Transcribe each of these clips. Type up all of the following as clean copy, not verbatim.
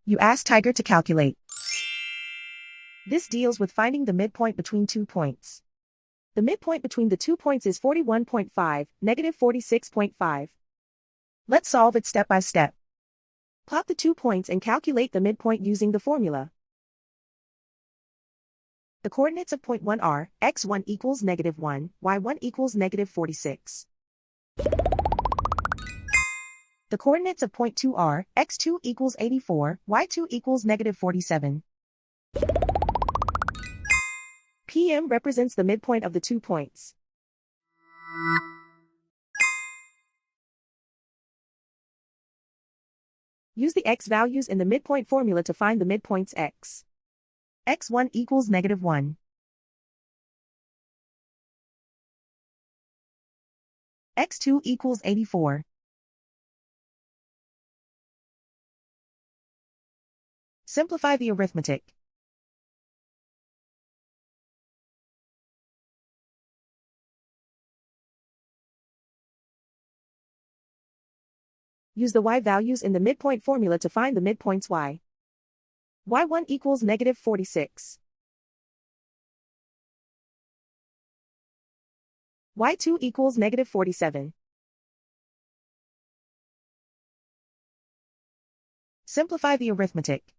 You ask Tiger to calculate. This deals with finding the midpoint between 2 points. The midpoint between the 2 points is 41.5, negative 46.5. Let's solve it step by step. Plot the 2 points and calculate the midpoint using the formula. The coordinates of point 1 are, x1 equals negative 1, y1 equals negative 46. The coordinates of point 2 are, x2 equals 84, y2 equals negative 47. PM represents the midpoint of the 2 points. Use the x values in the midpoint formula to find the midpoints x. x1 equals negative 1. x2 equals 84. Simplify the arithmetic. Use the y values in the midpoint formula to find the midpoints y. y1 equals negative 46. y2 equals negative 47. Simplify the arithmetic.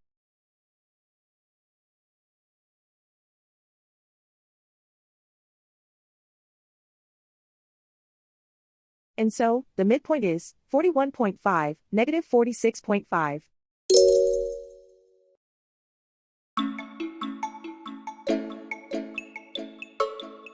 And so, the midpoint is 41.5, negative 46.5.